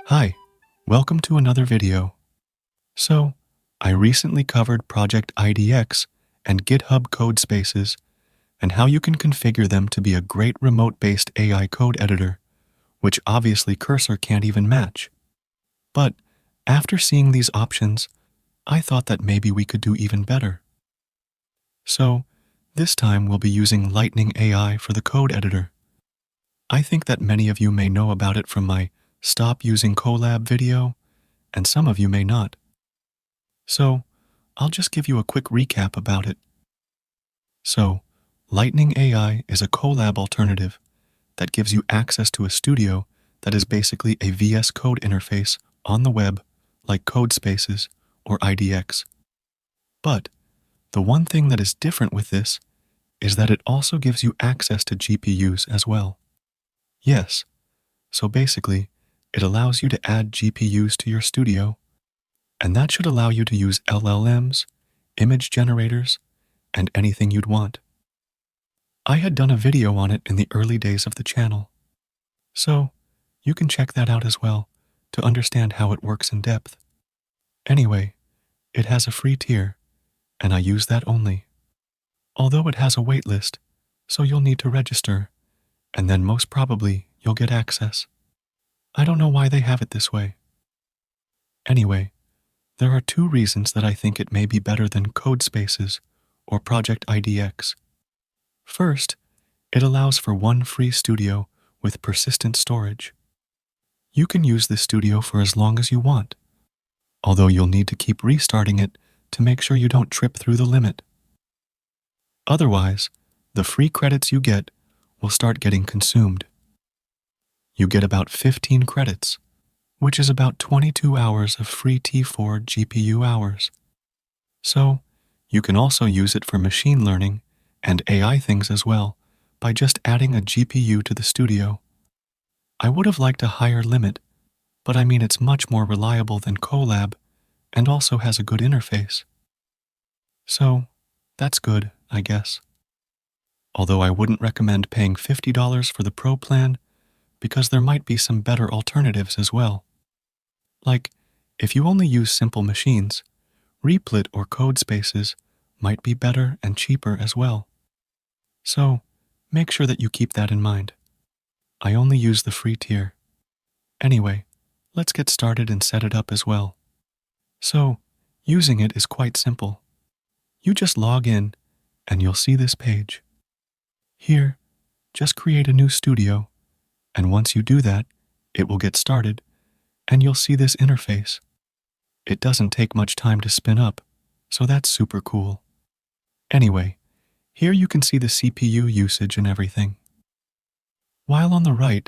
Hi, welcome to another video. So, I recently covered Project IDX and GitHub Codespaces and how you can configure them to be a great remote-based AI code editor, which obviously Cursor can't even match. But after seeing these options, I thought that maybe we could do even better. So, this time we'll be using LightningAI for the code editor. I think that many of you may know about it from my Stop Using Colab video, and some of you may not. So, I'll just give you a quick recap about it. So, LightningAI is a Colab alternative that gives you access to a studio that is basically a VS Code interface on the web like Codespaces or IDX. But the one thing that is different with this is that it also gives you access to GPUs as well. Yes, so basically, it allows you to add GPUs to your studio, and that should allow you to use LLMs, image generators, and anything you'd want. I had done a video on it in the early days of the channel, so you can check that out as well to understand how it works in depth. Anyway, it has a free tier, and I use that only. Although it has a waitlist, so you'll need to register, and then most probably you'll get access. I don't know why they have it this way. Anyway, there are two reasons that I think it may be better than Codespaces or Project IDX. First, it allows for one free studio with persistent storage. You can use this studio for as long as you want, although you'll need to keep restarting it to make sure you don't trip through the limit. Otherwise, the free credits you get will start getting consumed. You get about 15 credits, which is about 22 hours of free T4 GPU hours. So, you can also use it for machine learning and AI things as well by just adding a GPU to the studio. I would have liked a higher limit, but I mean it's much more reliable than Colab and also has a good interface. So, that's good, I guess. Although I wouldn't recommend paying $50 for the Pro plan because there might be some better alternatives as well. Like, if you only use simple machines, Replit or Codespaces might be better and cheaper as well. So, make sure that you keep that in mind. I only use the free tier. Anyway, let's get started and set it up as well. So, using it is quite simple. You just log in, and you'll see this page. Here, just create a new studio, and once you do that, it will get started, and you'll see this interface. It doesn't take much time to spin up, so that's super cool. Anyway, here you can see the CPU usage and everything. While on the right,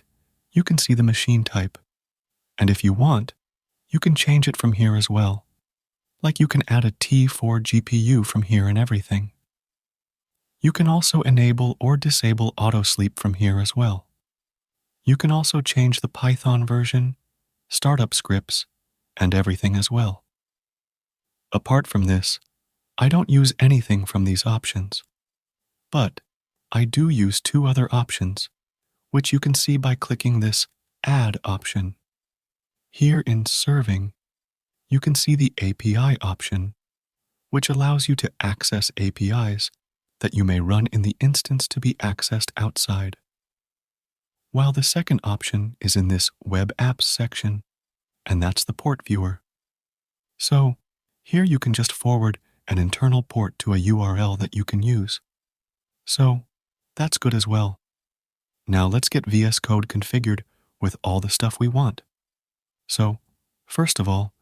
you can see the machine type, and if you want, you can change it from here as well. Like you can add a T4 GPU from here and everything. You can also enable or disable auto sleep from here as well. You can also change the Python version, startup scripts, and everything as well. Apart from this, I don't use anything from these options. But I do use two other options, which you can see by clicking this Add option. Here in Serving, you can see the API option, which allows you to access APIs that you may run in the instance to be accessed outside. While the second option is in this Web Apps section, and that's the port viewer. So, here you can just forward an internal port to a URL that you can use. So, that's good as well. Now let's get VS Code configured with all the stuff we want. So, first of all,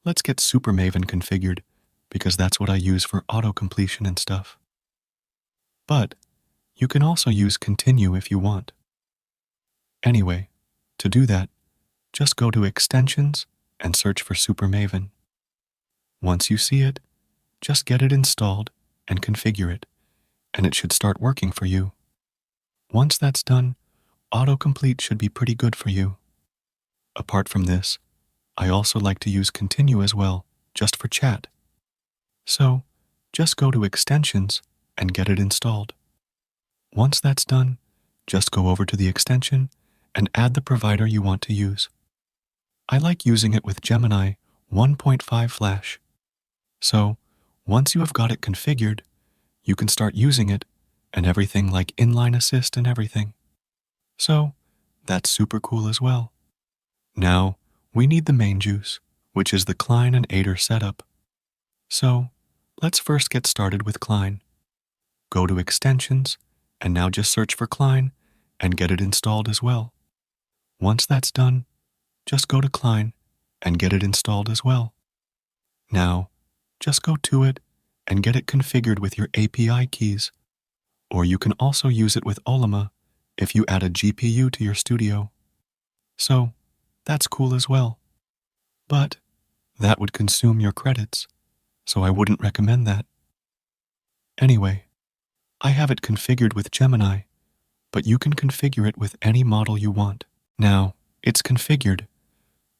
let's get supermaven configured because that's what I use for auto-completion and stuff. But you can also use continue if you want. Anyway, to do that, just go to Extensions and search for supermaven. Once you see it, just get it installed and configure it, and it should start working for you. Once that's done, autocomplete should be pretty good for you. Apart from this, I also like to use continue as well, just for chat. So, just go to Extensions and get it installed. Once that's done, just go over to the extension and add the provider you want to use. I like using it with Gemini 1.5 Flash. So, once you have got it configured, you can start using it and everything like Inline Assist and everything. So, that's super cool as well. Now, we need the main juice, which is the Cline and Aider setup. So, let's first get started with Cline. Go to Extensions, and now just search for Cline and get it installed as well. Once that's done, just go to Cline and get it installed as well. Now, just go to it and get it configured with your API keys, or you can also use it with Ollama if you add a GPU to your studio. So, that's cool as well. But that would consume your credits, so I wouldn't recommend that. Anyway, I have it configured with Gemini, but you can configure it with any model you want. Now, it's configured,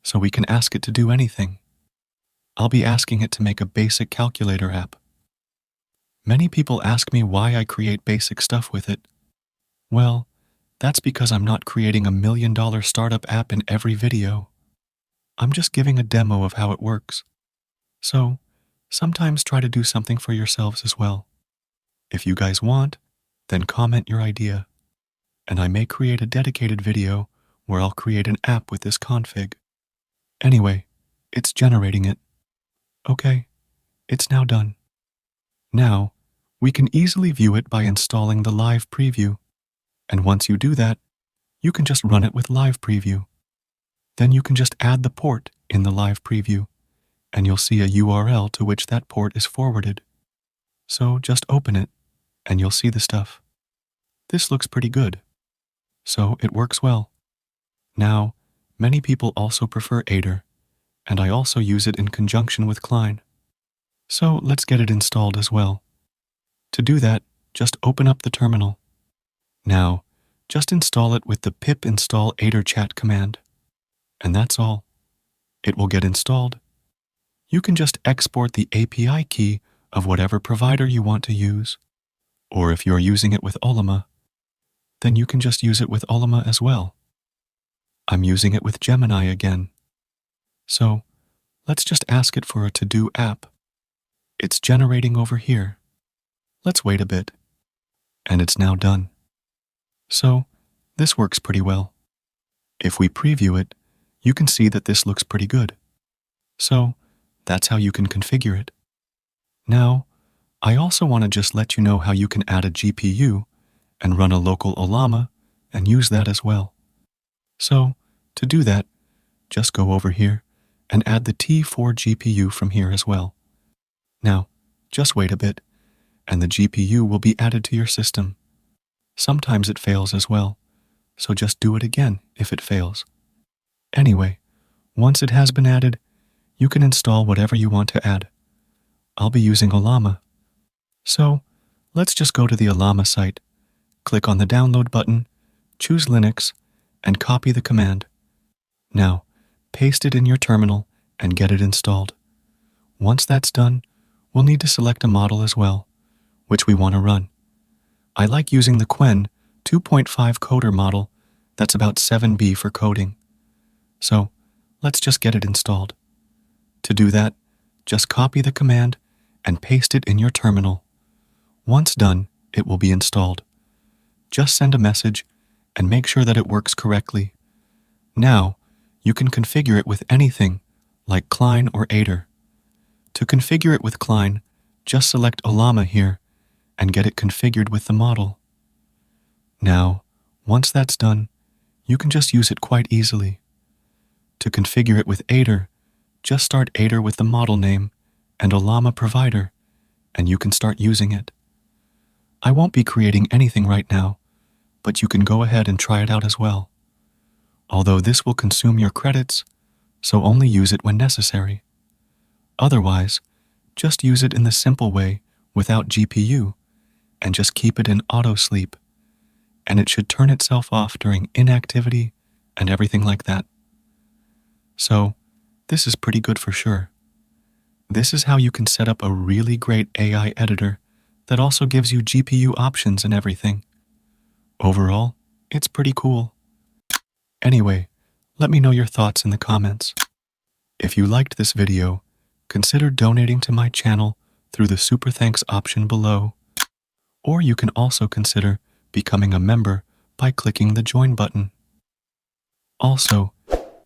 so we can ask it to do anything. I'll be asking it to make a basic calculator app. Many people ask me why I create basic stuff with it. Well, that's because I'm not creating a $1 million startup app in every video. I'm just giving a demo of how it works. So, sometimes try to do something for yourselves as well. If you guys want, then comment your idea, and I may create a dedicated video where I'll create an app with this config. Anyway, it's generating it. Okay, it's now done. Now, we can easily view it by installing the live preview, and once you do that, you can just run it with live preview. Then you can just add the port in the live preview, and you'll see a URL to which that port is forwarded. So just open it, and you'll see the stuff. This looks pretty good. So it works well. Now, many people also prefer Aider, and I also use it in conjunction with Cline. So let's get it installed as well. To do that, just open up the terminal. Now, just install it with the pip install Aider chat command. And that's all. It will get installed. You can just export the API key of whatever provider you want to use. Or if you're using it with Ollama, then you can just use it with Ollama as well. I'm using it with Gemini again. So, let's just ask it for a to-do app. It's generating over here. Let's wait a bit. And it's now done. So, this works pretty well. If we preview it, you can see that this looks pretty good. So, that's how you can configure it. Now, I also want to just let you know how you can add a GPU and run a local Ollama and use that as well. So, to do that, just go over here and add the T4 GPU from here as well. Now, just wait a bit, and the GPU will be added to your system. Sometimes it fails as well, so just do it again if it fails. Anyway, once it has been added, you can install whatever you want to add. I'll be using Ollama. So, let's just go to the Ollama site, click on the download button, choose Linux, and copy the command. Now, paste it in your terminal and get it installed. Once that's done, we'll need to select a model as well, which we want to run. I like using the Qwen 2.5 coder model that's about 7B for coding. So, let's just get it installed. To do that, just copy the command and paste it in your terminal. Once done, it will be installed. Just send a message and make sure that it works correctly. Now, you can configure it with anything, like Cline or Aider. To configure it with Cline, just select Ollama here and get it configured with the model. Now, once that's done, you can just use it quite easily. To configure it with Aider, just start Aider with the model name and Ollama provider, and you can start using it. I won't be creating anything right now, but you can go ahead and try it out as well. Although this will consume your credits, so only use it when necessary. Otherwise, just use it in the simple way without GPU, and just keep it in auto sleep, and it should turn itself off during inactivity and everything like that. So, this is pretty good for sure. This is how you can set up a really great AI editor that also gives you GPU options and everything. Overall, it's pretty cool. Anyway, let me know your thoughts in the comments. If you liked this video, consider donating to my channel through the Super Thanks option below, or you can also consider becoming a member by clicking the Join button. Also,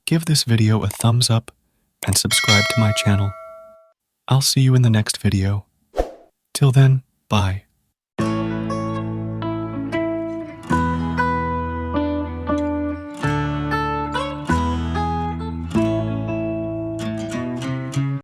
give this video a thumbs up and subscribe to my channel. I'll see you in the next video. Till then, bye.